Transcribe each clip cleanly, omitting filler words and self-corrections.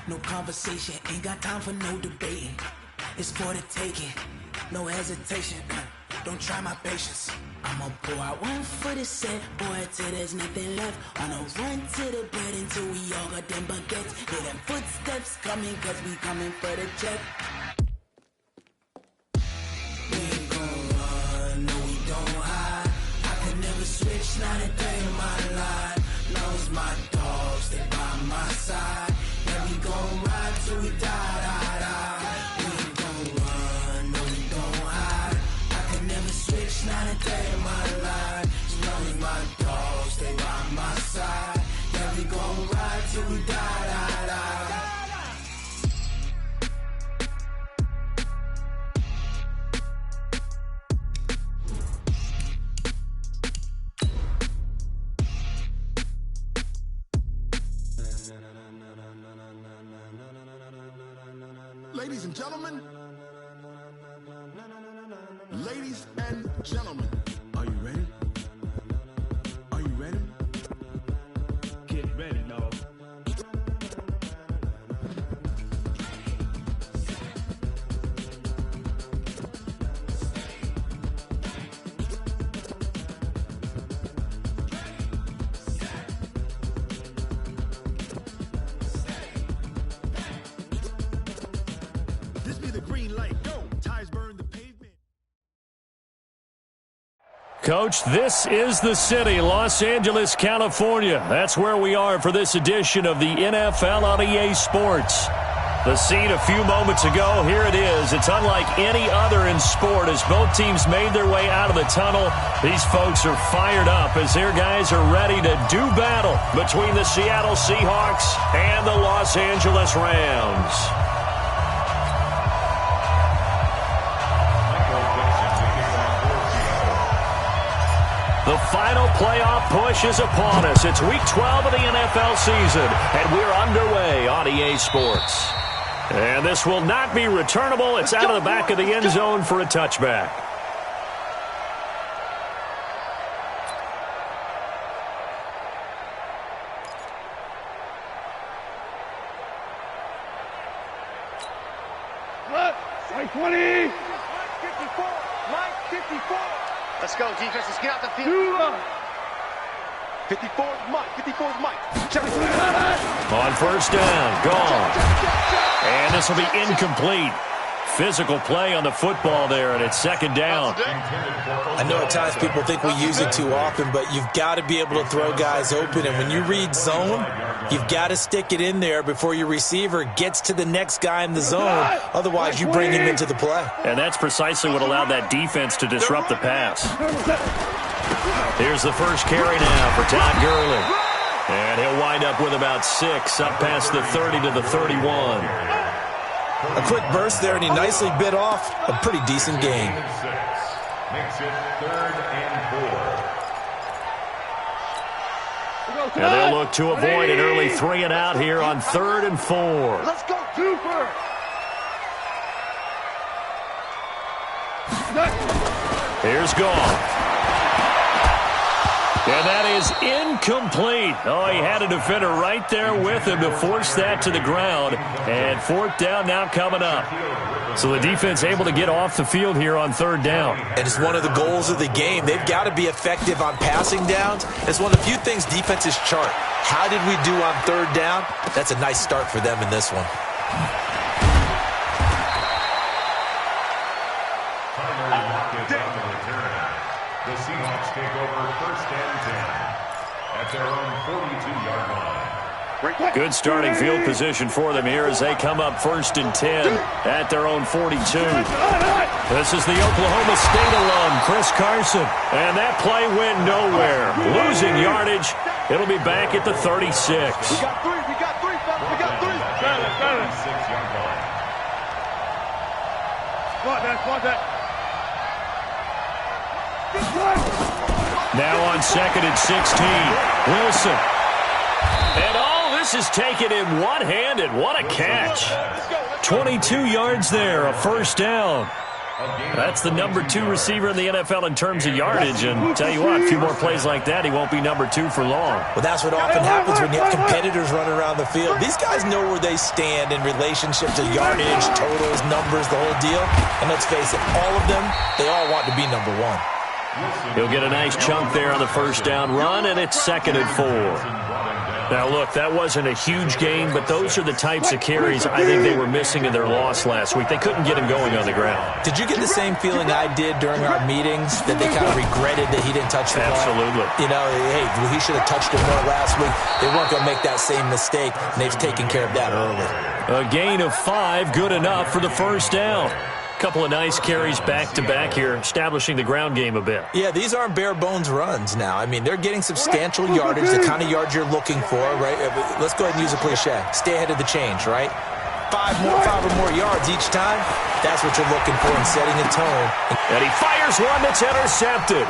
no conversation, ain't got time for no debating. It's for the taking, no hesitation. Don't try my patience. I'ma pour out one for the set, boy, till there's nothing left. On a run to the bed until we all got them baguettes. Hear them footsteps coming, cause we coming for the check. We ain't gon' run, no we don't hide. I can never switch, not a day in my life. Knows my dogs, stay by my side. Yeah, we gon' ride till we die, die, die. We ain't gon' run, no we don't hide. I can never switch, not a day in my life. Knows my dogs, stay by my side. Yeah, we gon' ride till we die, die, die. Ladies and gentlemen, are you ready? Are you ready? Get ready, y'all. This be the green light. Go. Tires burn the pavement. Coach, this is the city, Los Angeles, California. That's where we are for this edition of the NFL on EA Sports. The scene a few moments ago, here it is. It's unlike any other in sport as both teams made their way out of the tunnel. These folks are fired up as their guys are ready to do battle between the Seattle Seahawks and the Los Angeles Rams. The final playoff push is upon us. It's Week 12 of the NFL season, and we're underway on EA Sports. And this will not be returnable. It's out of the back of the end zone for a touchback. Mike 20! Mike 54! Mike 54! Let's go, defense. Let's get out the field. 54 is Mike. 54 is Mike. On first down, gone. And this will be incomplete. Physical play on the football there, and it's second down. I know at times people think we use it too often, but you've got to be able to throw guys open. And when you read zone, you've got to stick it in there before your receiver gets to the next guy in the zone. Otherwise, you bring him into the play. And that's precisely what allowed that defense to disrupt the pass. Here's the first carry now for Todd Gurley. And he'll wind up with about 6, up past the 30 to the 31. A quick burst there, and he nicely bit off a pretty decent gain. Makes it 3rd and 4. And they'll look to avoid an early 3 and out here on 3rd and 4. Let's go, Cooper! Here's Goff. And that is incomplete. Oh, he had a defender right there with him to force that to the ground. And 4th down now coming up. So the defense able to get off the field here on 3rd down. And it's one of the goals of the game. They've got to be effective on passing downs. It's one of the few things defenses chart. How did we do on 3rd down? That's a nice start for them in this one. The Seahawks take over 1st and 10 at their own 42-yard line. Good starting field position for them here as they come up 1st and 10 at their own 42. This is the Oklahoma State alum, Chris Carson. And that play went nowhere. Losing yardage. It'll be back at the 36. We got 3. We got 3, fellas. We got 3. 36-yard line. Squad that. Now on 2nd and 16, Wilson. And all this is taken in one-handed. What a catch. 22 yards there, a 1st down. That's the number 2 receiver in the NFL in terms of yardage, and tell you what, a few more plays like that, he won't be number 2 for long. Well, that's what often happens when you have competitors running around the field. These guys know where they stand in relationship to yardage, totals, numbers, the whole deal. And let's face it, all of them, they all want to be number 1. He'll get a nice chunk there on the first down run, and it's 2nd and 4. Now, look, that wasn't a huge gain, but those are the types of carries I think they were missing in their loss last week. They couldn't get him going on the ground. Did you get the same feeling I did during our meetings, that they kind of regretted that he didn't touch the ball? Absolutely. You know, hey, he should have touched it more last week. They weren't going to make that same mistake, and they've taken care of that early. A gain of 5, good enough for the first down. Couple of nice carries back-to-back here, establishing the ground game a bit. Yeah, these aren't bare-bones runs now. I mean, they're getting substantial yardage, the kind of yards you're looking for, right? Let's go ahead and use a cliche. Stay ahead of the change, right? 5 or more yards each time. That's what you're looking for in setting a tone. And he fires one that's intercepted.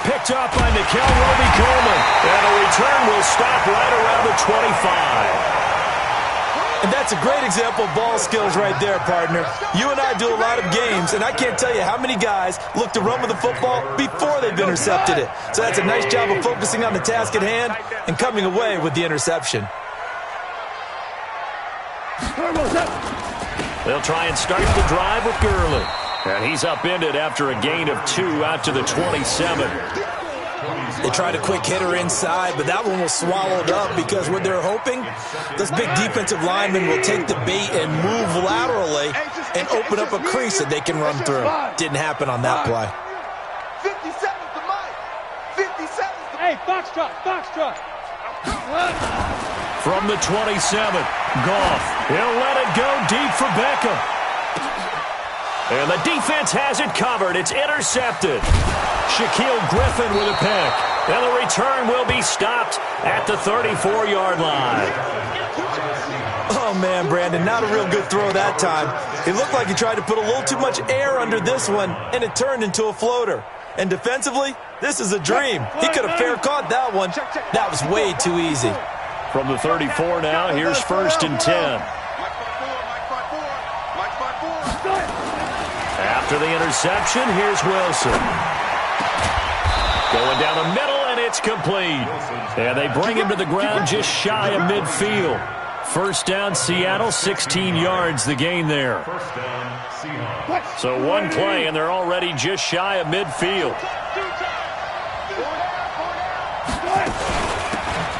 Picked up by Nikel Roby-Coleman. And a return will stop right around the 25. And that's a great example of ball skills right there, partner. You and I do a lot of games, and I can't tell you how many guys look to run with the football before they've intercepted it. So that's a nice job of focusing on the task at hand and coming away with the interception. They'll try and start the drive with Gurley. And he's upended after a gain of 2 out to the 27. They tried a quick hitter inside, but that one was swallowed up because what they're hoping, those big defensive linemen will take the bait and move laterally and open up a crease that they can run through. Didn't happen on that play. 57's the mic. 57's the mic. Hey, Foxtrot. From the 27, Goff. He'll let it go deep for Beckham. And the defense has it covered. It's intercepted. Shaquille Griffin with a pick. And the return will be stopped at the 34-yard line. Oh, man, Brandon, not a real good throw that time. It looked like he tried to put a little too much air under this one, and it turned into a floater. And defensively, this is a dream. He could have fair caught that one. That was way too easy. From the 34 now, here's 1st and 10. After the interception, here's Wilson. Going down the middle, and it's complete. And they bring him to the ground just shy of midfield. First down, Seattle, 16 yards the gain there. So one play, and they're already just shy of midfield.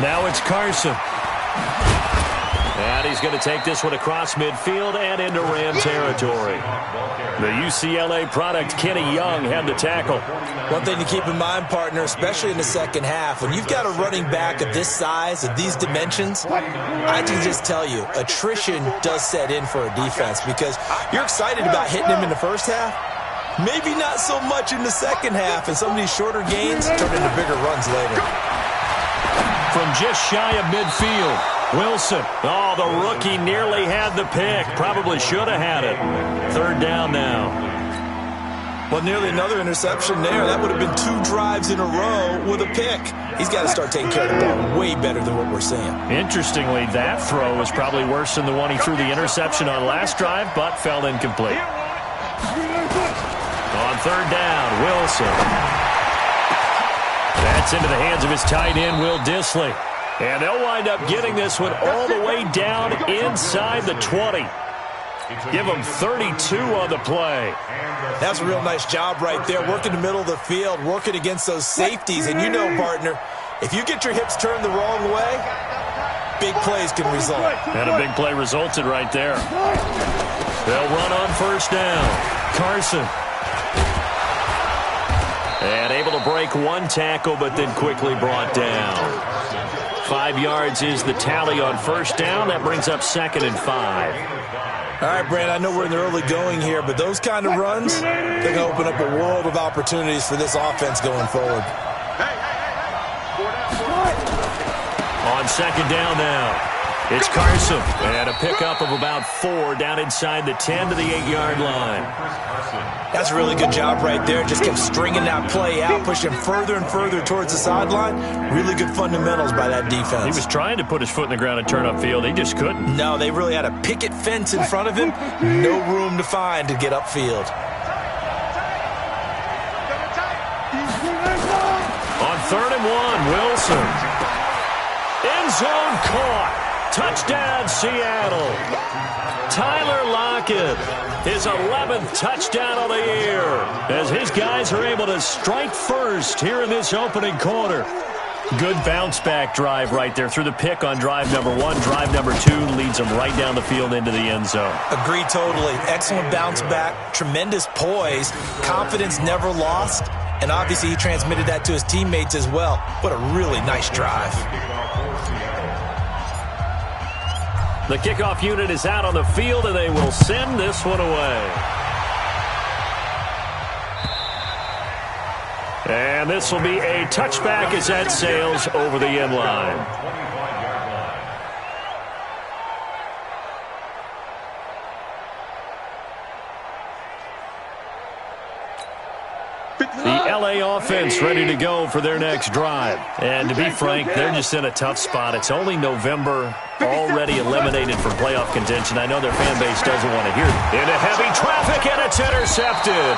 Now it's Carson. And he's going to take this one across midfield and into Ram territory. The UCLA product, Kenny Young, had the tackle. One thing to keep in mind, partner, especially in the second half, when you've got a running back of this size, of these dimensions, I can just tell you, attrition does set in for a defense because you're excited about hitting him in the first half. Maybe not so much in the second half, and some of these shorter gains turn into bigger runs later. From just shy of midfield, Wilson. Oh, the rookie nearly had the pick. Probably should have had it. 3rd down now. Well, nearly another interception there. That would have been 2 drives in a row with a pick. He's got to start taking care of the ball way better than what we're seeing. Interestingly, that throw was probably worse than the one he threw the interception on last drive, but fell incomplete. On 3rd down, Wilson. That's into the hands of his tight end, Will Dissly. And they'll wind up getting this one all the way down inside the 20. Give them 32 on the play. That's a real nice job right there, working the middle of the field, working against those safeties. And you know, partner, if you get your hips turned the wrong way, big plays can result. And a big play resulted right there. They'll run on 1st down. Carson. And able to break 1 tackle, but then quickly brought down. 5 yards is the tally on 1st down. That brings up 2nd and 5. All right, Brand, I know we're in the early going here, but those kind of runs, they're going to open up a world of opportunities for this offense going forward. On 2nd down now, it's Carson. And a pickup of about 4 down inside the 10 to the 8-yard line. That's a really good job right there. Just kept stringing that play out, pushing further and further towards the sideline. Really good fundamentals by that defense. He was trying to put his foot in the ground and turn upfield. He just couldn't. No, they really had a picket fence in front of him. No room to find to get upfield. 3rd and 1, Wilson. End zone caught. Touchdown, Seattle. Tyler Lockett, his 11th touchdown of the year, as his guys are able to strike first here in this opening quarter. Good bounce-back drive right there through the pick on drive number 1. Drive number 2 leads them right down the field into the end zone. Agree totally. Excellent bounce-back, tremendous poise, confidence never lost, and obviously he transmitted that to his teammates as well. What a really nice drive. The kickoff unit is out on the field, and they will send this one away. And this will be a touchback as that sails over the end line. The LA offense ready to go for their next drive. And to be frank, they're just in a tough spot. It's only November, already eliminated from playoff contention. I know their fan base doesn't want to hear it. Into heavy traffic, and it's intercepted.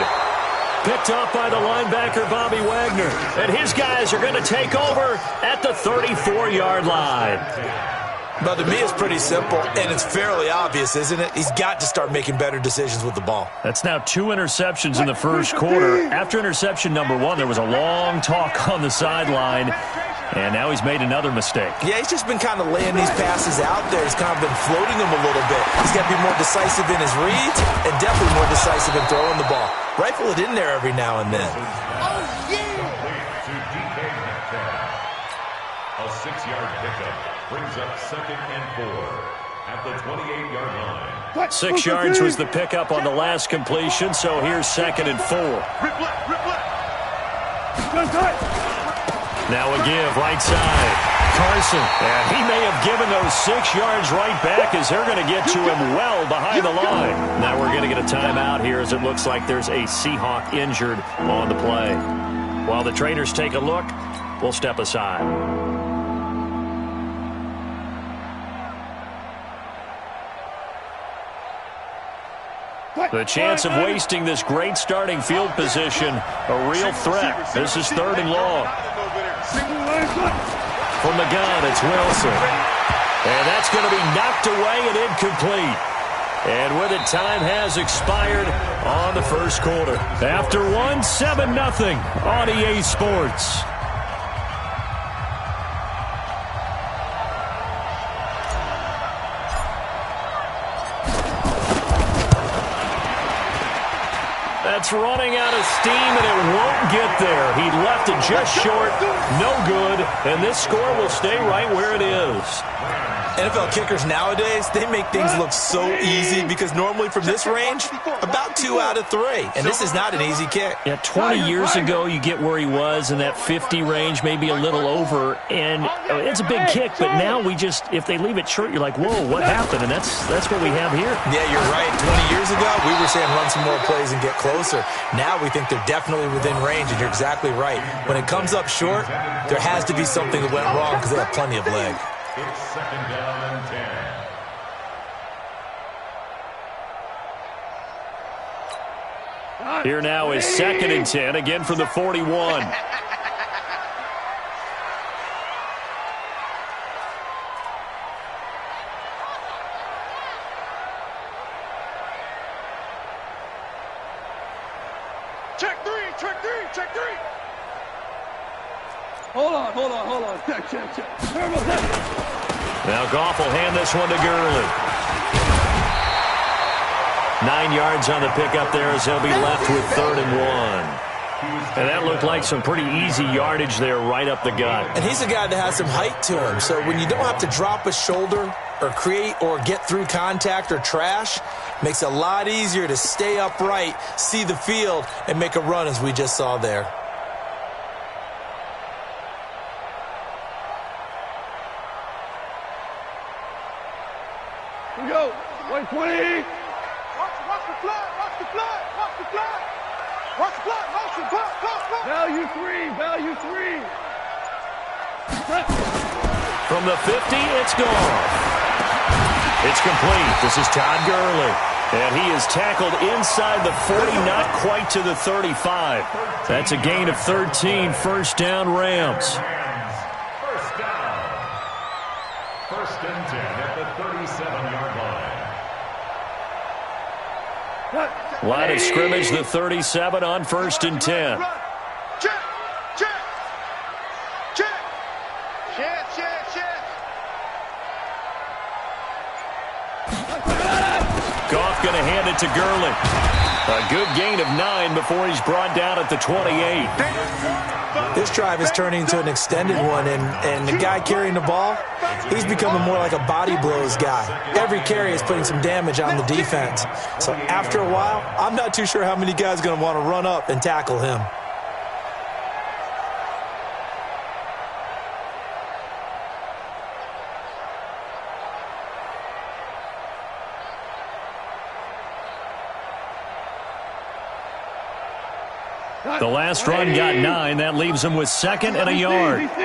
Picked up by the linebacker, Bobby Wagner. And his guys are going to take over at the 34-yard line. But to me, it's pretty simple, and it's fairly obvious, isn't it? He's got to start making better decisions with the ball. That's now 2 interceptions in the first quarter. After interception number 1, there was a long talk on the sideline, and now he's made another mistake. Yeah, he's just been kind of laying these passes out there. He's kind of been floating them a little bit. He's got to be more decisive in his reads and definitely more decisive in throwing the ball. Rifle it in there every now and then. Oh, yeah! A 6-yard pickup brings up 2nd and 4 at the 28-yard line. 6 yards was the pickup on the last completion, so here's 2nd and 4. Now a give, right side. Carson, and he may have given those 6 yards right back as they're going to get to him well behind the line. Now we're going to get a timeout here as it looks like there's a Seahawk injured on the play. While the traders take a look, we'll step aside. The chance of wasting this great starting field position, a real threat. This is 3rd and long. From the gun, it's Wilson. And that's going to be knocked away and incomplete. And with it, time has expired on the first quarter. After 7-0 on EA Sports. That's running out of steam, and it won't get there. He left it just short, no good, and this score will stay right where it is. NFL kickers nowadays, they make things look so easy because normally from this range, about 2 out of 3. And this is not an easy kick. Yeah, 20 years ago, you get where he was in that 50 range, maybe a little over. And it's a big kick, but now if they leave it short, you're like, whoa, what happened? And that's what we have here. Yeah, you're right. 20 years ago, we were saying run some more plays and get closer. Now we think they're definitely within range, and you're exactly right. When it comes up short, there has to be something that went wrong because they have plenty of leg. It's 2nd down and 10. Here now is 2nd and 10, again from the 41. Check three. Hold on. Check. Now Goff will hand this one to Gurley. 9 yards on the pickup there as they'll be left with 3rd and 1. And that looked like some pretty easy yardage there right up the gut. And he's a guy that has some height to him. So when you don't have to drop a shoulder or create or get through contact or trash, makes it a lot easier to stay upright, see the field, and make a run as we just saw there. Here we go. 120. Watch the flat. Motion. Value three. From the 50, it's gone. It's complete. This is Todd Gurley. And he is tackled inside the 40, not quite to the 35. That's a gain of 13, first down Rams. First down. First and 10 at the 37-yard line. Line of scrimmage, the 37 on first and 10. Check, check, check. Check, check, check. Goff going to hand it to Gurley. A good gain of 9 before he's brought down at the 28. This drive is turning into an extended one, and the guy carrying the ball, he's becoming more like a body blows guy. Every carry is putting some damage on the defense. So after a while, I'm not too sure how many guys are going to want to run up and tackle him. The last run got 9. That leaves him with second and a yard. Six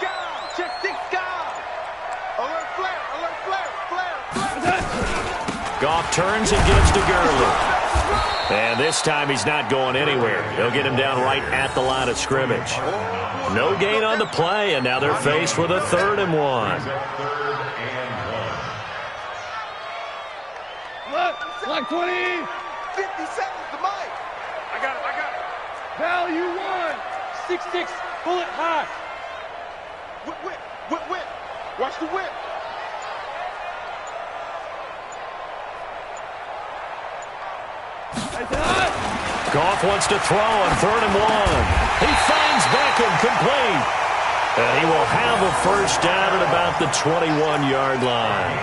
guys. Check 6 guys. Alert flare. Alert flare. Flare. Goff turns and gives to Gurley. And this time he's not going anywhere. He'll get him down right at the line of scrimmage. No gain on the play, and now they're faced with a 3rd and 1. Like 20. 50 seconds to Mike. I got it. Value 1. 6-6. Bullet high. Whip. Watch the whip. Goff wants to throw on 3rd and 1. He finds Beckham complete. And he will have a first down at about the 21-yard line.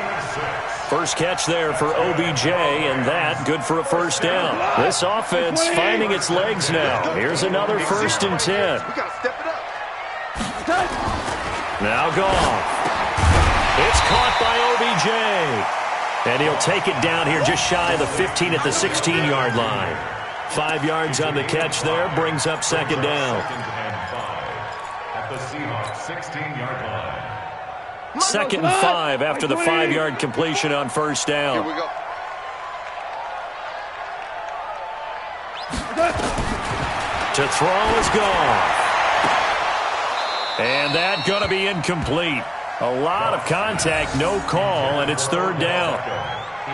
First catch there for OBJ, and that good for a first down. This offense finding its legs now. Here's another first and 10. We gotta step it up. Now Goff. It's caught by OBJ. And he'll take it down here just shy of the 15 at the 16-yard line. 5 yards on the catch there, brings up second down. Second and 5 at the Seahawks 16-yard line. Second and 5 after the 5-yard completion on first down. Here we go. To throw is Goff. And that going to be incomplete. A lot of contact, no call, and it's 3rd down.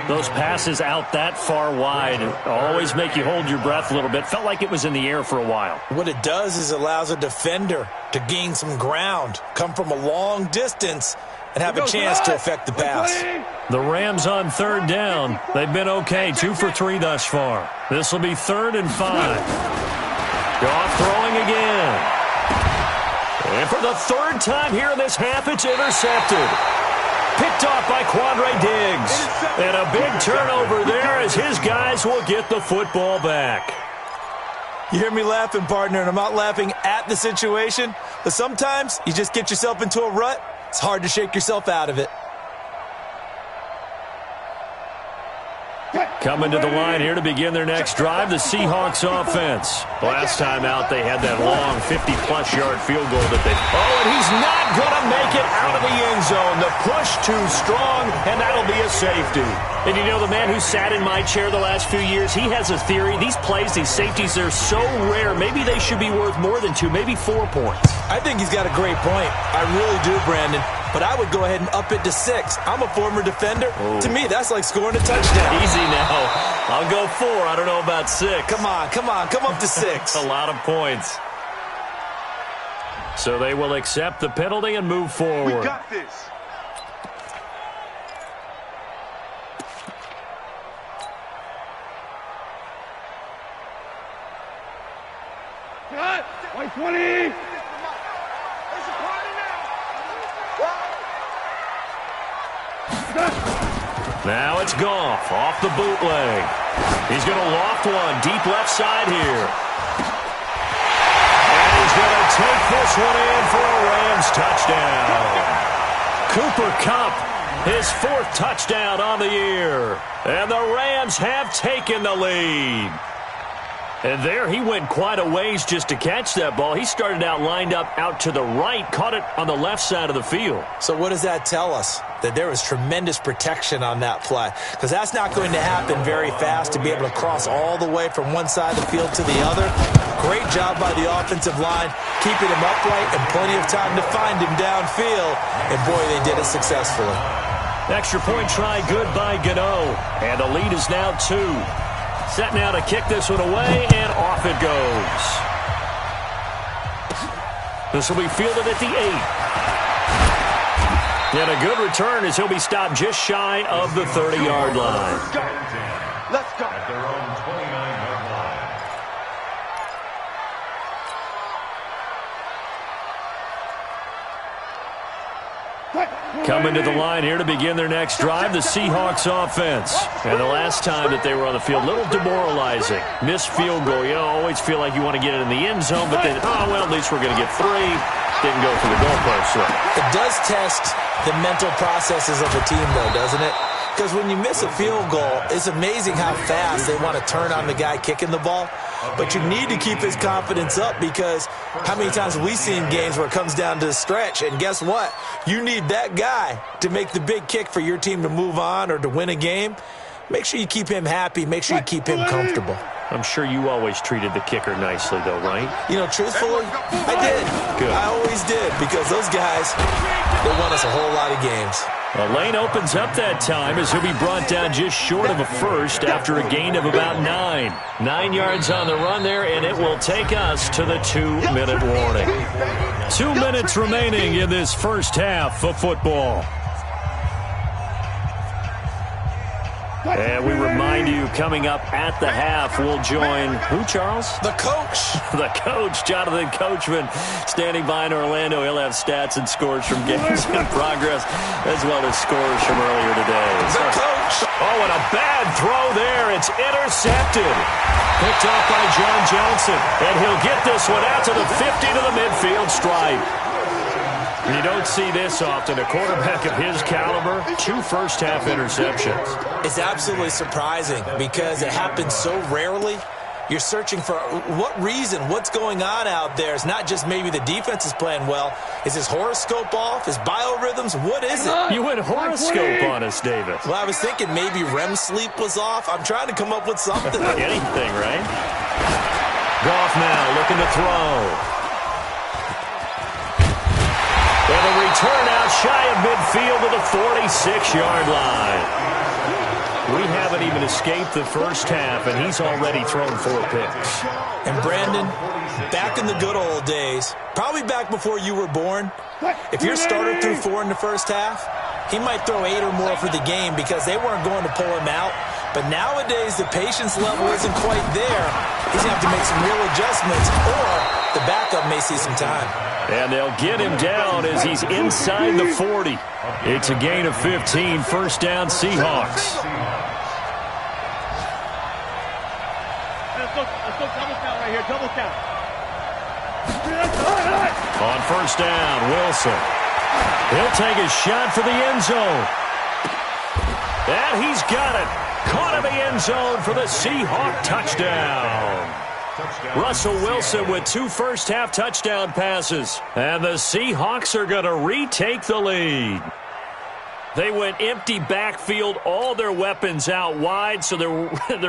Those passes out that far wide always make you hold your breath a little bit. Felt like it was in the air for a while. What it does is allows a defender to gain some ground, come from a long distance, and have a chance to affect the pass. The Rams on 3rd down. They've been okay, 2 for 3 thus far. This will be 3rd and 5. Goff throwing again. And for the 3rd time here in this half, it's intercepted. Picked off by Quandre Diggs. And a big turnover there as his guys will get the football back. You hear me laughing, partner, and I'm not laughing at the situation, but sometimes you just get yourself into a rut. It's hard to shake yourself out of it. Coming to the line here to begin their next drive, the Seahawks offense. Last time out, they had that long 50-plus yard field goal that they... Oh, and he's not going to make it out of the end zone. The push too strong, and that'll be a safety. And you know, the man who sat in my chair the last few years, he has a theory. These plays, these safeties, they're so rare. Maybe they should be worth more than 2, maybe 4 points. I think he's got a great point. I really do, Brandon. But I would go ahead and up it to 6. I'm a former defender. Oh. To me, that's like scoring a touchdown. Easy now. I'll go 4. I don't know about 6. Come on. Come up to 6. A lot of points. So they will accept the penalty and move forward. We got this. Cut. 120. Now it's Goff off the bootleg. He's going to loft one deep left side here. And he's going to take this one in for a Rams touchdown. Cooper Kupp, his 4th touchdown on the year. And the Rams have taken the lead. And there he went quite a ways just to catch that ball. He started out lined up out to the right, caught it on the left side of the field. So what does that tell us? that there was tremendous protection on that play, because that's not going to happen very fast to be able to cross all the way from one side of the field to the other. Great job by the offensive line, keeping him upright and plenty of time to find him downfield. And, boy, they did it successfully. Extra point try good by Gano. And the lead is now 2. Set now to kick this one away, and off it goes. This will be fielded at the 8. And a good return as he'll be stopped just shy of the 30-yard line. Let's go. At their own 29-yard line. Coming to the line here to begin their next drive, the Seahawks offense. And the last time that they were on the field, a little demoralizing. Missed field goal. You always feel like you want to get it in the end zone, but then, well, at least we're going to get 3. Didn't go for the goalpost. It does test the mental processes of a team, though, doesn't it? Because when you miss a field goal, it's amazing how fast they want to turn on the guy kicking the ball. But you need to keep his confidence up, because how many times have we seen games where it comes down to the stretch, and guess what? You need that guy to make the big kick for your team to move on or to win a game. Make sure you keep him happy. Make sure you keep him comfortable. I'm sure you always treated the kicker nicely, though, right? You know, truthfully, I did. Good. I always did, because those guys, they won us a whole lot of games. A lane opens up that time as he'll be brought down just short of a first after a gain of about 9. 9 yards on the run there, and it will take us to the 2-minute warning. 2 minutes remaining in this first half of football. And we remind you, coming up at the half, we'll join who, Charles? The coach. The coach, Jonathan Coachman, standing by in Orlando. He'll have stats and scores from games in progress, as well as scores from earlier today. The coach. Oh, and a bad throw there. It's intercepted. Picked off by John Johnson. And he'll get this one out to the 50 to the midfield stripe. You don't see this often. A quarterback of his caliber, 2 first-half interceptions. It's absolutely surprising because it happens so rarely. You're searching for what reason, what's going on out there. It's not just maybe the defense is playing well. Is his horoscope off? His biorhythms? What is it? You went horoscope on us, David. Well, I was thinking maybe REM sleep was off. I'm trying to come up with something. Anything, right? Goff now looking to throw. And a return out shy of midfield to the 46-yard line. We haven't even escaped the first half, and he's already thrown 4 picks. And Brandon, back in the good old days, probably back before you were born, if your starter threw 4 in the first half, he might throw 8 or more for the game because they weren't going to pull him out. But nowadays, the patience level isn't quite there. He's going to have to make some real adjustments, or the backup may see some time. And they'll get him down as he's inside the 40. It's a gain of 15, first down Seahawks. Let's go double count right here, double count. On first down, Wilson. He'll take a shot for the end zone. And he's got it. Caught in the end zone for the Seahawk touchdown. Russell Wilson with 2 first-half touchdown passes. And the Seahawks are going to retake the lead. They went empty backfield, all their weapons out wide, so there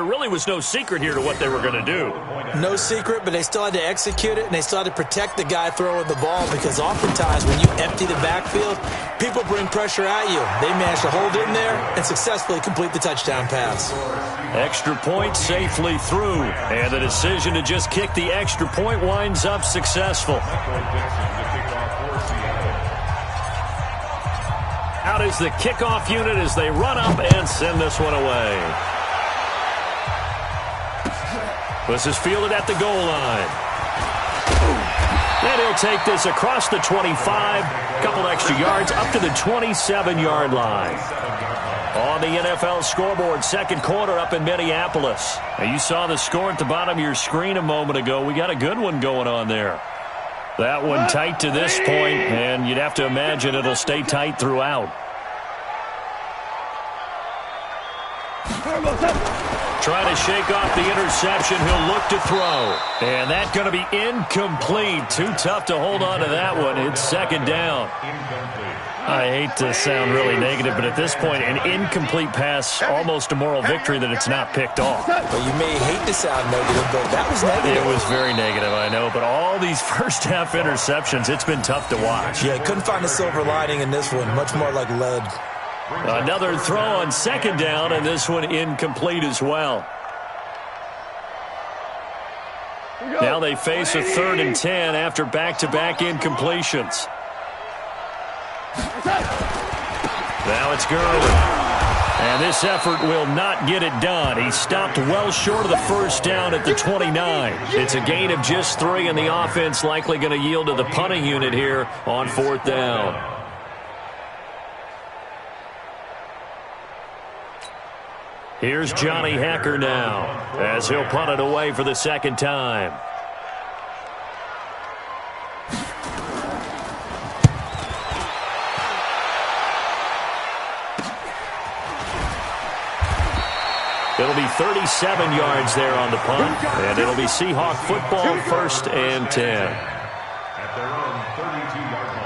really was no secret here to what they were going to do. No secret, but they still had to execute it, and they still had to protect the guy throwing the ball, because oftentimes when you empty the backfield, people bring pressure at you. They managed to hold in there and successfully complete the touchdown pass. Extra point safely through, and the decision to just kick the extra point winds up successful. Out is the kickoff unit as they run up and send this one away. This is fielded at the goal line. And he'll take this across the 25, couple extra yards, up to the 27-yard line. On the NFL scoreboard, second quarter up in Minneapolis. And you saw the score at the bottom of your screen a moment ago. We got a good one going on there. That one tight to this point, and you'd have to imagine it'll stay tight throughout. Trying to shake off the interception. He'll look to throw. And that's going to be incomplete. Too tough to hold on to that one. It's second down. I hate to sound really negative, but at this point, an incomplete pass, almost a moral victory that it's not picked off. Well, you may hate to sound negative, but that was negative. It was very negative, I know. But all these first-half interceptions, it's been tough to watch. Yeah, couldn't find a silver lining in this one. Much more like lead. Another throw on second down, and this one incomplete as well. Now they face a 3rd and 10 after back-to-back incompletions. Now it's Gurley. And this effort will not get it done. He stopped well short of the first down at the 29. It's a gain of just 3, and the offense likely going to yield to the punting unit here on 4th down. Here's Johnny Hacker now as he'll punt it away for the second time. It'll be 37 yards there on the punt, and it'll be Seahawk football, 1st and 10. At their own 32-yard line.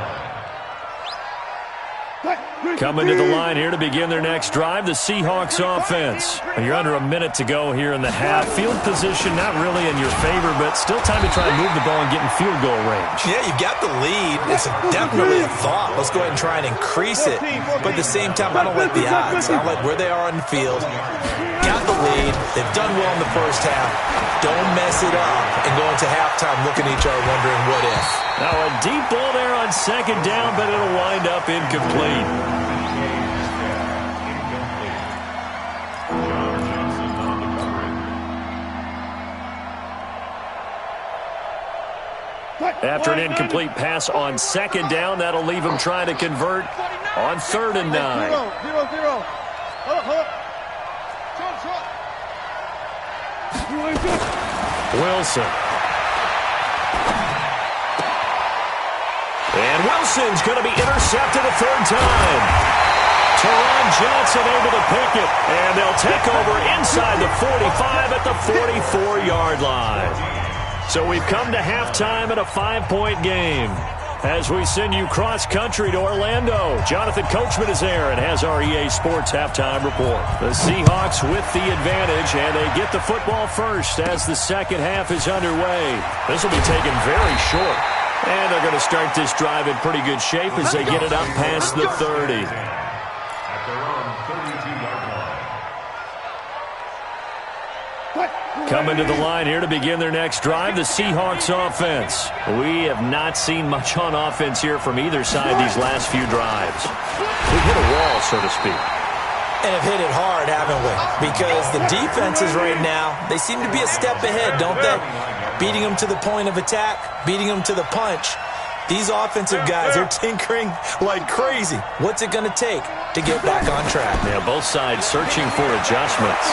Coming to the line here to begin their next drive, the Seahawks offense. You're under a minute to go here in the half. Field position not really in your favor, but still time to try and move the ball and get in field goal range. Yeah, you've got the lead. It's definitely a thought. Let's go ahead and try and increase it. But at the same time, I don't like the odds. I don't like where they are on the field. Got the lead. They've done well in the first half. Don't mess it up and go into halftime looking at each other wondering what if. Now a deep ball there on second down, but it'll wind up incomplete. After an incomplete pass on second down, that'll leave him trying to convert on 3rd and 9. 0-0. Hold up. Wilson. And Wilson's going to be intercepted a 3rd time. Teron Johnson able to pick it. And they'll take over inside the 45 at the 44-yard line. So we've come to halftime at a 5-point game. As we send you cross-country to Orlando, Jonathan Coachman is there and has our EA Sports halftime report. The Seahawks with the advantage, and they get the football first as the second half is underway. This will be taken very short. And they're going to start this drive in pretty good shape as they get it up past the 30. At their own 32-yard line. Coming to the line here to begin their next drive, the Seahawks offense. We have not seen much on offense here from either side these last few drives. We've hit a wall, so to speak. And have hit it hard, haven't we? Because the defenses right now, they seem to be a step ahead, don't they? Beating them to the point of attack, beating them to the punch. These offensive guys are tinkering like crazy. What's it going to take to get back on track? Yeah, both sides searching for adjustments.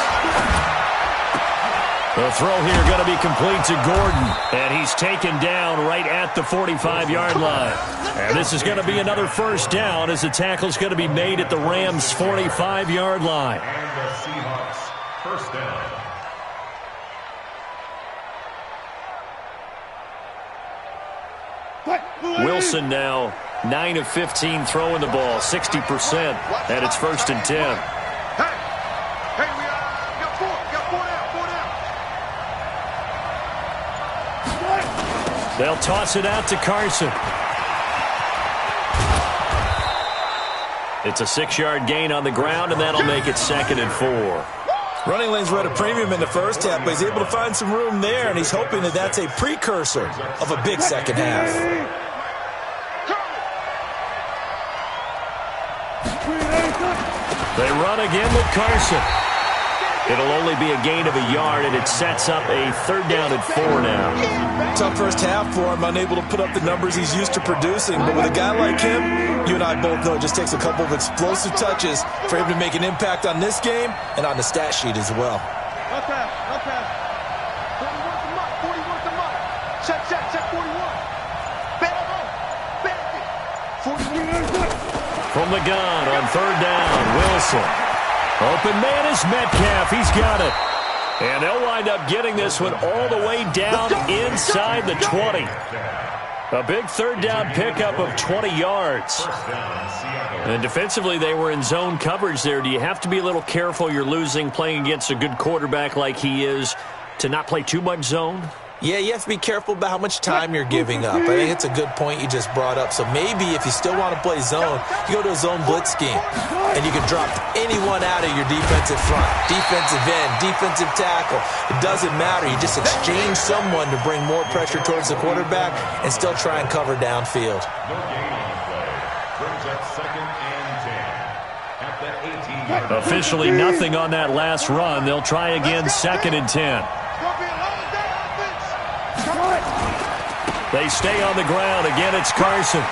The throw here going to be complete to Gordon. And he's taken down right at the 45-yard line. And this is going to be another first down as the tackle's going to be made at the Rams' 45-yard line. And the Seahawks, first down. Wilson now 9 of 15 throwing the ball, 60%, and it's 1st and 10. We got four down. They'll toss it out to Carson. It's a 6-yard gain on the ground, and that'll make it 2nd and 4. Running lanes were at a premium in the first half, but he's able to find some room there, and he's hoping that that's a precursor of a big second half. They run again with Carson. It'll only be a gain of a yard, and it sets up a 3rd down and 4 now. Tough first half for him, unable to put up the numbers he's used to producing. But with a guy like him, you and I both know it just takes a couple of explosive touches for him to make an impact on this game and on the stat sheet as well. Okay. 40 worth the money. Check 41. Back it. 40. From the gun on 3rd down, Wilson. Open man is Metcalf. He's got it. And they'll wind up getting this one all the way down inside the 20. A big third down pickup of 20 yards. And defensively, they were in zone coverage there. Do you have to be a little careful? You're losing playing against a good quarterback like he is to not play too much zone? Yeah, you have to be careful about how much time you're giving up. I think it's a good point you just brought up. So maybe if you still want to play zone, you go to a zone blitz scheme. And you can drop anyone out of your defensive front. Defensive end, defensive tackle. It doesn't matter. You just exchange someone to bring more pressure towards the quarterback and still try and cover downfield. No gain on the play. Brings up 2nd and 10 at the 18. Officially nothing on that last run. They'll try again 2nd and 10. They stay on the ground. Again, it's Carson.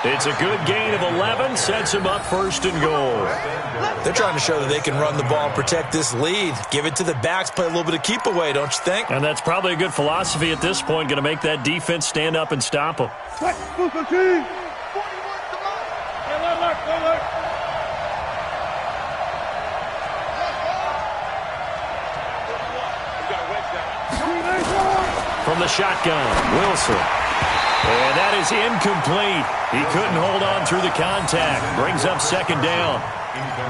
It's a good gain of 11. Sets him up 1st and goal. They're trying to show that they can run the ball and protect this lead. Give it to the backs. Play a little bit of keep away, don't you think? And that's probably a good philosophy at this point. Going to make that defense stand up and stop them. From the shotgun, Wilson. And that is incomplete. He couldn't hold on through the contact. Brings up 2nd down.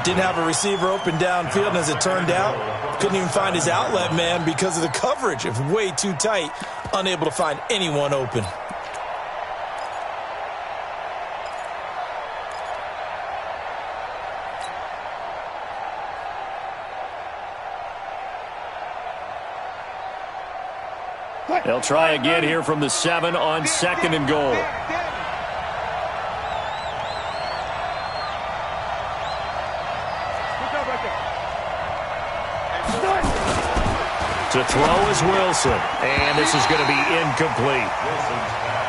Didn't have a receiver open downfield, and as it turned out, couldn't even find his outlet man because of the coverage. It was way too tight. Unable to find anyone open. They'll try again here from the 7 on 2nd and goal. To throw is Wilson. And this is going to be incomplete.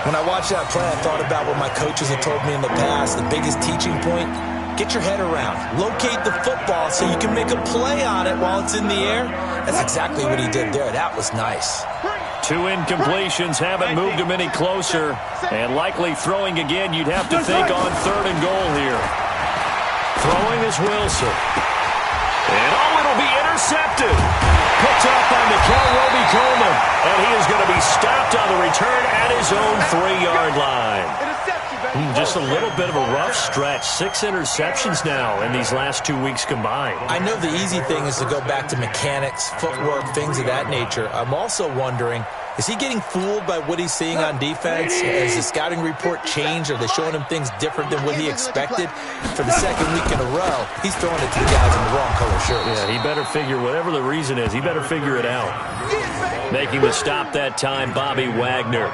When I watched that play, I thought about what my coaches had told me in the past. The biggest teaching point, get your head around. Locate the football so you can make a play on it while it's in the air. That's exactly what he did there. That was nice. 2 incompletions haven't moved him any closer. And likely throwing again, you'd have to think on 3rd and goal here. Throwing is Wilson. And it'll be intercepted. Picked up by Mikel Roby-Coleman. And he is going to be stopped on the return at his own 3-yard line. Just a little bit of a rough stretch. 6 interceptions now in these last 2 weeks combined. I know the easy thing is to go back to mechanics, footwork, things of that nature. I'm also wondering, is he getting fooled by what he's seeing on defense? Has the scouting report changed? Are they showing him things different than what he expected? For the 2nd week in a row, he's throwing it to the guys in the wrong color shirts. Yeah, he better figure, whatever the reason is, he better figure it out. Making the stop that time, Bobby Wagner.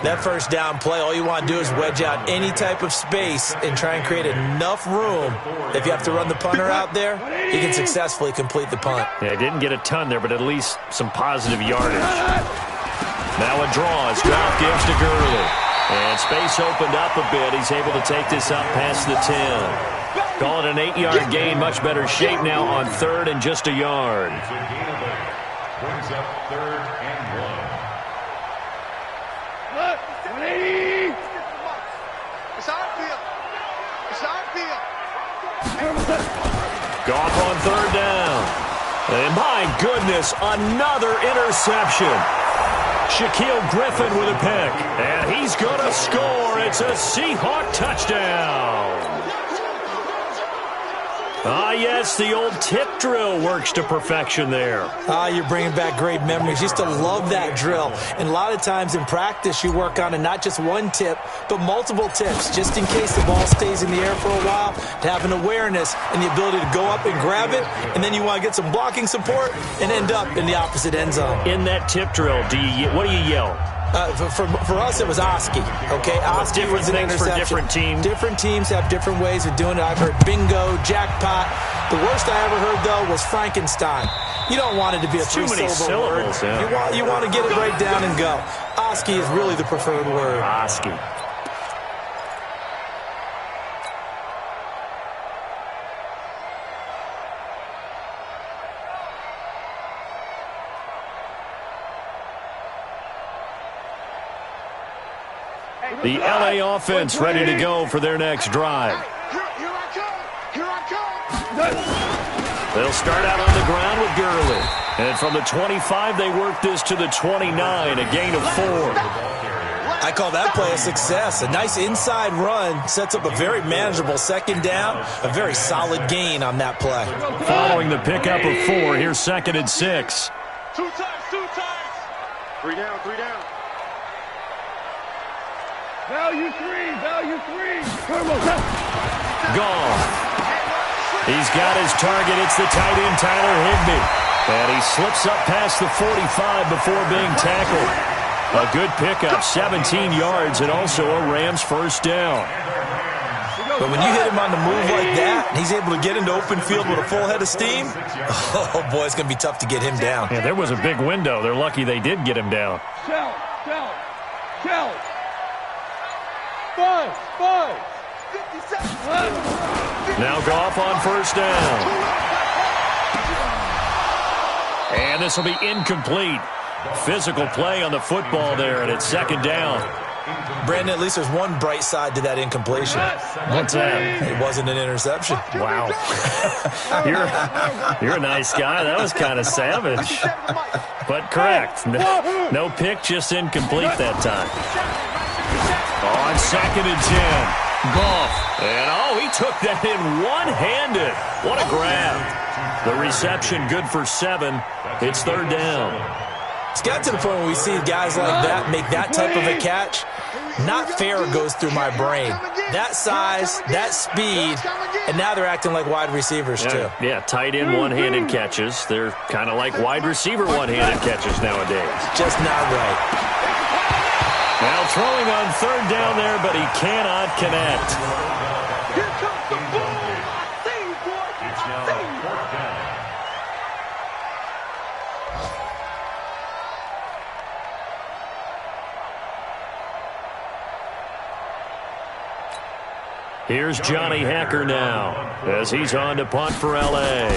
That 1st down play, all you want to do is wedge out any type of space and try and create enough room. If you have to run the punter out there, he can successfully complete the punt. Yeah, he didn't get a ton there, but at least some positive yardage. Now a draw as Goff gives to Gurley. And space opened up a bit. He's able to take this up past the 10. Call it an 8-yard gain. Much better shape now on 3rd and just a yard. Brings up 3rd and 1. Goff on 3rd down. And my goodness, another interception. Shaquille Griffin with a pick. And he's going to score. It's a Seahawk touchdown. Ah, yes, the old tip drill works to perfection there. Ah, you're bringing back great memories. Used to love that drill. And a lot of times in practice, you work on it, not just one tip, but multiple tips, just in case the ball stays in the air for a while, to have an awareness and the ability to go up and grab it, and then you want to get some blocking support and end up in the opposite end zone. In that tip drill, what do you yell? For us, it was Oski. Okay, Oski was an interception. For different teams. Different teams have different ways of doing it. I've heard bingo, jackpot. The worst I ever heard, though, was Frankenstein. You don't want it to be a three-syllable word. Yeah. You want to get it right down and go. Oski is really the preferred word. Oski. The LA offense ready to go for their next drive. They'll start out on the ground with Gurley. And from the 25, they work this to the 29, a gain of 4. I call that play a success. A nice inside run sets up a very manageable second down, a very solid gain on that play. Following the pickup of 4, here's 2nd and 6. Two times. 3 down. Value three. Gone. He's got his target. It's the tight end, Tyler Higbee. And he slips up past the 45 before being tackled. A good pickup, 17 yards, and also a Rams first down. But when you hit him on the move like that, and he's able to get into open field with a full head of steam, oh, boy, it's going to be tough to get him down. Yeah, there was a big window. They're lucky they did get him down. Challenge. 5. 50 seconds. Now Goff on first down. And this will be incomplete. Physical play on the football there, and it's 2nd down. Brandon, at least there's one bright side to that incompletion. What's that? It wasn't an interception. Wow. You're a nice guy. That was kind of savage. But correct. No pick, just incomplete that time. On 2nd and 10. Goff. And, he took that in one-handed. What a grab. The reception good for 7. It's 3rd down. It's got to the point where we see guys like that make that type of a catch. Not fair goes through my brain. That size, that speed, and now they're acting like wide receivers too. Yeah, tight end one-handed catches. They're kind of like wide receiver one-handed catches nowadays. Just not right. Now throwing on 3rd down there, but he cannot connect. Here comes the ball. I see you, boy. It's now 4th down. Here's Johnny Hacker now as he's on to punt for L.A.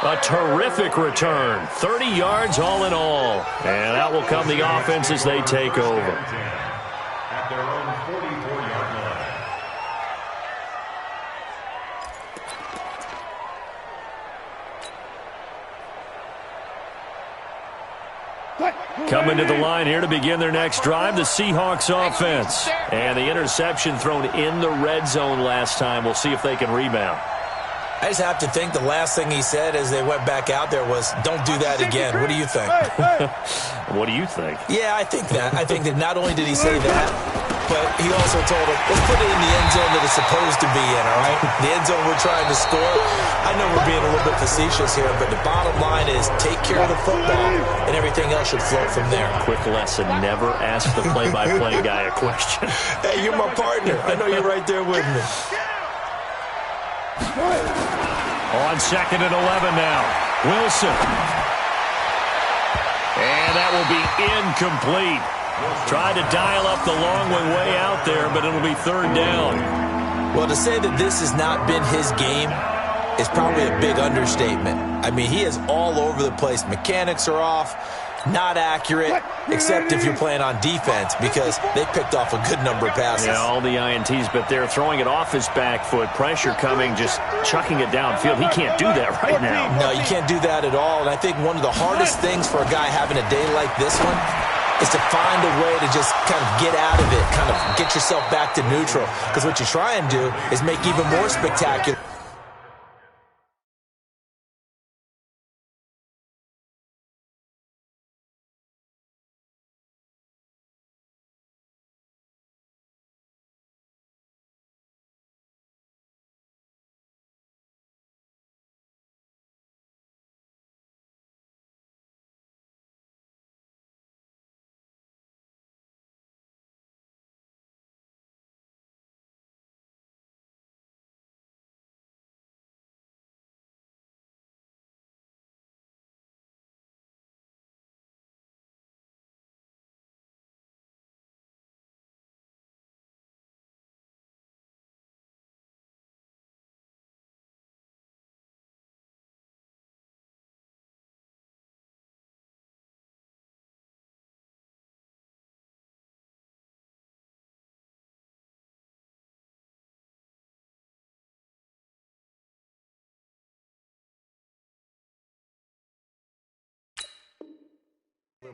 A terrific return. 30 yards all in all. And out will come the offense as they take over. At their own 44-yard line. Coming to the line here to begin their next drive, the Seahawks offense. And the interception thrown in the red zone last time. We'll see if they can rebound. I just have to think the last thing he said as they went back out there was, don't do that again. What do you think? What do you think? Yeah, I think that. I think that not only did he say that, but he also told him, let's put it in the end zone that it's supposed to be in, all right? The end zone we're trying to score. I know we're being a little bit facetious here, but the bottom line is take care of the football, and everything else should flow from there. Quick lesson, never ask the play-by-play guy a question. Hey, you're my partner. I know you're right there with me. On 2nd and 11 now. Wilson. And that will be incomplete. Tried to dial up the long way out there, but it'll be 3rd down. Well, to say that this has not been his game is probably a big understatement. I mean, he is all over the place. Mechanics are off, not accurate, except if you're playing on defense because they picked off a good number of passes. Yeah, all the INTs, but they're throwing it off his back foot. Pressure coming, just chucking it downfield. He can't do that right now. No, you can't do that at all. And I think one of the hardest things for a guy having a day like this one is to find a way to just kind of get out of it, kind of get yourself back to neutral. Because what you try and do is make even more spectacular.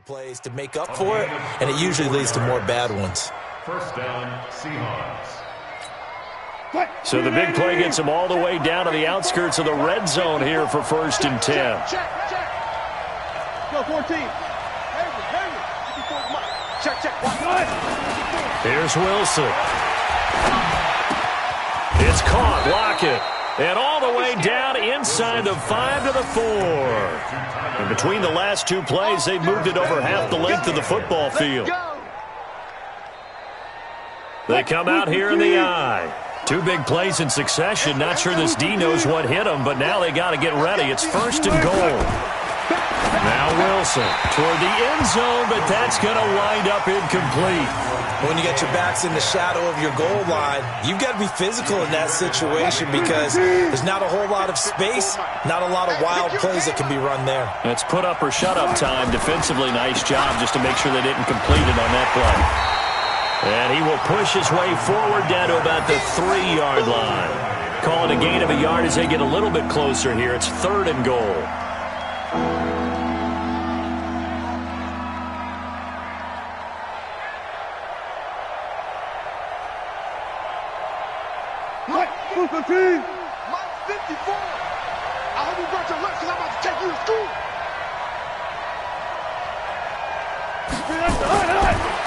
Plays to make up for it, and it usually leads to more bad ones. First down, Seahawks. So the big play gets them all the way down to the outskirts of the red zone here for 1st and 10. Check. Go 14. Check. Here's Wilson. It's caught. Lockett. And all the way down inside the 5 to the 4. And between the last two plays, they've moved it over half the length of the football field. They come out here in the eye. 2 big plays in succession. Not sure this D knows what hit them, but now they got to get ready. It's 1st and goal. Now Wilson toward the end zone, but that's going to wind up incomplete. When you get your backs in the shadow of your goal line, you've got to be physical in that situation because there's not a whole lot of space, not a lot of wild plays that can be run there. It's put up or shut up time. Defensively, nice job just to make sure they didn't complete it on that play. And he will push his way forward down to about the 3-yard line. Call it a gain of a yard as they get a little bit closer here. It's 3rd and goal. Mike 54. I hope you brought your lunch because I'm about to take you to school.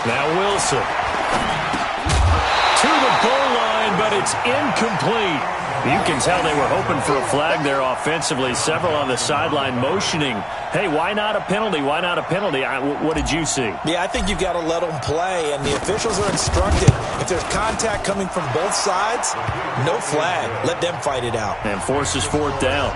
Now Wilson. To the goal line, but it's incomplete. You can tell they were hoping for a flag there offensively. Several on the sideline motioning, hey, why not a penalty? Why not a penalty? What did you see? Yeah, I think you've got to let them play, and the officials are instructed. If there's contact coming from both sides, no flag. Let them fight it out. And forces 4th down.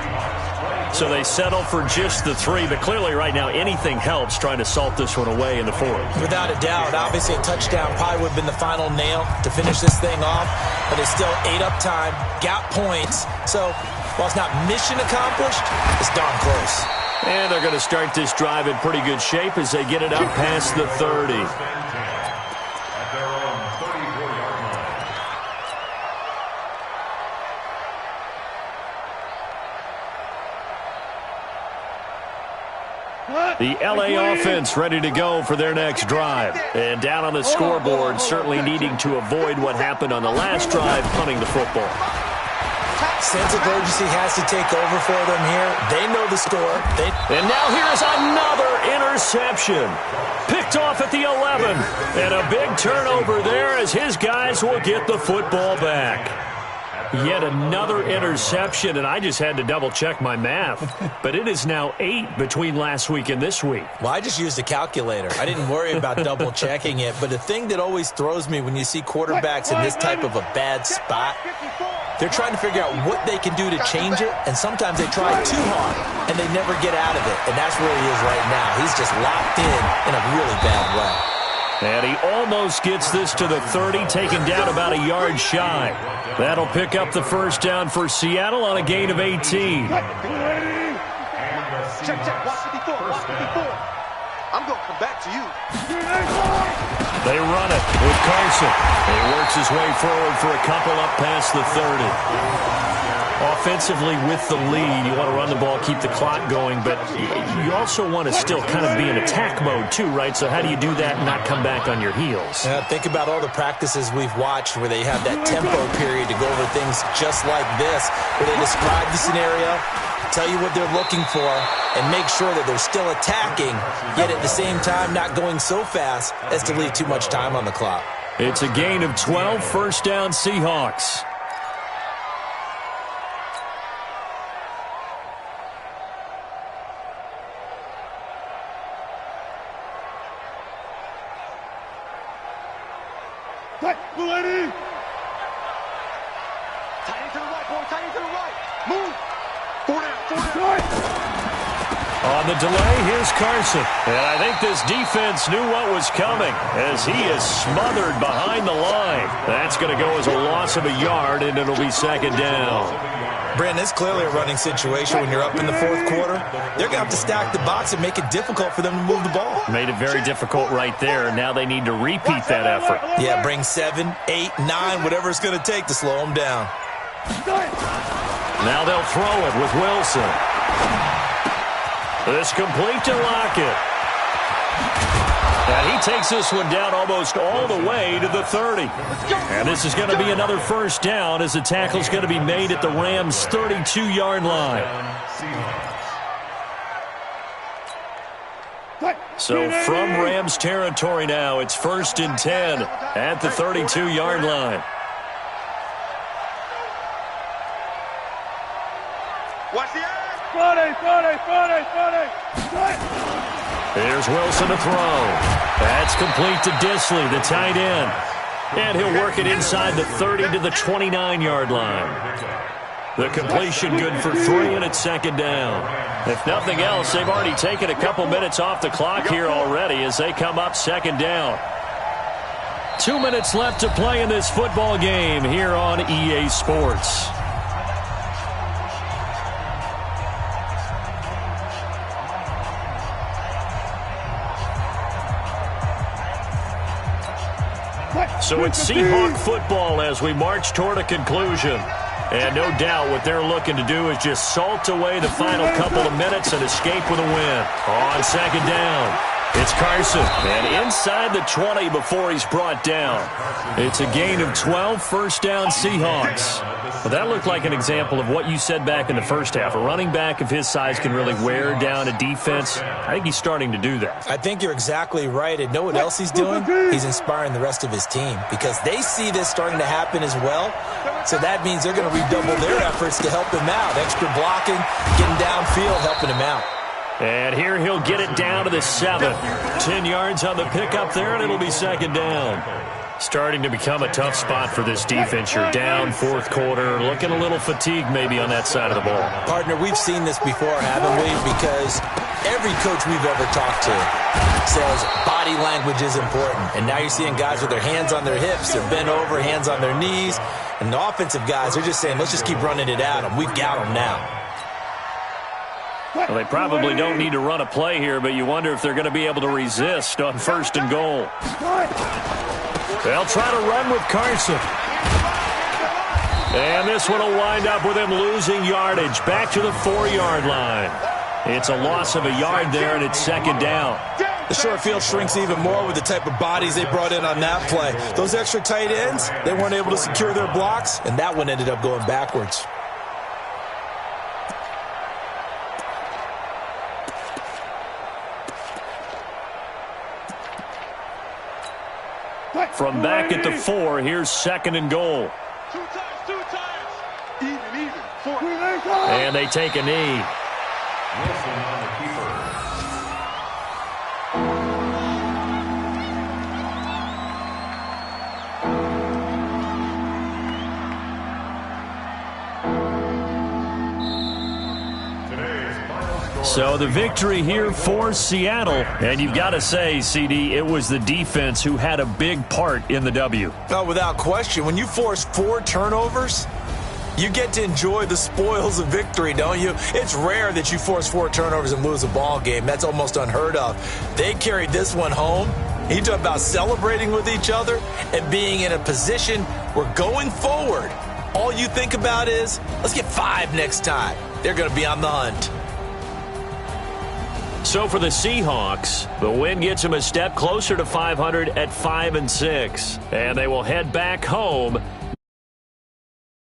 So they settle for just the 3, but clearly right now anything helps trying to salt this one away in the 4th. Without a doubt, obviously a touchdown probably would have been the final nail to finish this thing off, but it's still ate up time, got points. So while it's not mission accomplished, it's darn close. And they're going to start this drive in pretty good shape as they get it up past the 30. At their own 34-yard line. The L.A. offense ready to go for their next drive. And down on the scoreboard, certainly needing to avoid what happened on the last drive, punting the football. Sense of urgency has to take over for them here. They know the score. And now here's another interception. Picked off at the 11. And a big turnover there as his guys will get the football back. Yet another interception, and I just had to double-check my math. But it is now 8 between last week and this week. Well, I just used a calculator. I didn't worry about double-checking it. But the thing that always throws me when you see quarterbacks in this type of a bad spot, they're trying to figure out what they can do to change it, and sometimes they try too hard, and they never get out of it. And that's where he is right now. He's just locked in a really bad way. And he almost gets this to the 30, taken down about a yard shy. That'll pick up the 1st down for Seattle on a gain of 18. Check. 154. I'm going to come back to you. They run it with Carson. He works his way forward for a couple up past the 30. Offensively with the lead, you want to run the ball, keep the clock going, but you also want to still kind of be in attack mode too, right? So how do you do that and not come back on your heels? Think about all the practices we've watched where they have that tempo period to go over things just like this, where they describe the scenario, tell you what they're looking for, and make sure that they're still attacking, yet at the same time not going so fast as to leave too much time on the clock. It's a gain of 12, 1st down Seahawks. Tight to the right, boy. Tight to the right. Move. 4 down. On the delay, here's Carson. And I think this defense knew what was coming as he is smothered behind the line. That's going to go as a loss of a yard, and it'll be 2nd down. Brandon, it's clearly a running situation when you're up in the 4th quarter. They're going to have to stack the box and make it difficult for them to move the ball. Made it very difficult right there, and now they need to repeat that effort. Yeah, bring 7, 8, 9, whatever it's going to take to slow them down. Now they'll throw it with Wilson. This complete to Lockett. And he takes this one down almost all the way to the 30. And this is going to be another first down as the tackle's going to be made at the Rams' 32-yard line. So from Rams territory now, it's 1st and 10 at the 32-yard line. Watch the Friday. Here's Wilson to throw. That's complete to Disley, the tight end. And he'll work it inside the 30 to the 29-yard line. The completion good for 3, and it's 2nd down. If nothing else, they've already taken a couple minutes off the clock here already as they come up 2nd down. 2 minutes left to play in this football game here on EA Sports. So it's Seahawk football as we march toward a conclusion. And no doubt what they're looking to do is just salt away the final couple of minutes and escape with a win. On 2nd down, it's Carson. And inside the 20 before he's brought down. It's a gain of 12, first down Seahawks. Well, that looked like an example of what you said back in the first half. A running back of his size can really wear down a defense. I think he's starting to do that. I think you're exactly right. And know what else he's doing? He's inspiring the rest of his team because they see this starting to happen as well. So that means they're going to redouble their efforts to help him out. Extra blocking, getting downfield, helping him out. And here he'll get it down to the 7. 10 yards on the pickup there, and it'll be 2nd down. Starting to become a tough spot for this defense. You're down 4th quarter, looking a little fatigued maybe on that side of the ball. Partner, we've seen this before, haven't we? Because every coach we've ever talked to says body language is important. And now you're seeing guys with their hands on their hips, they're bent over, hands on their knees. And the offensive guys, they're just saying, let's just keep running it at them. We've got them now. Well, they probably don't need to run a play here, but you wonder if they're going to be able to resist on 1st and goal. They'll try to run with Carson. And this one will wind up with him losing yardage back to the 4-yard line. It's a loss of a yard there, and it's 2nd down. The short field shrinks even more with the type of bodies they brought in on that play. Those extra tight ends, they weren't able to secure their blocks, and that one ended up going backwards. From back at the 4, here's 2nd and goal. Two times. Even. 4. And they take a knee. Wilson on the keeper. So the victory here for Seattle. And you've got to say, CD, it was the defense who had a big part in the W. No, without question. When you force 4 turnovers, you get to enjoy the spoils of victory, don't you? It's rare that you force 4 turnovers and lose a ball game. That's almost unheard of. They carried this one home. You talk about celebrating with each other and being in a position where going forward, all you think about is, let's get 5 next time. They're going to be on the hunt. So for the Seahawks, the win gets them a step closer to 500 at 5-6. And they will head back home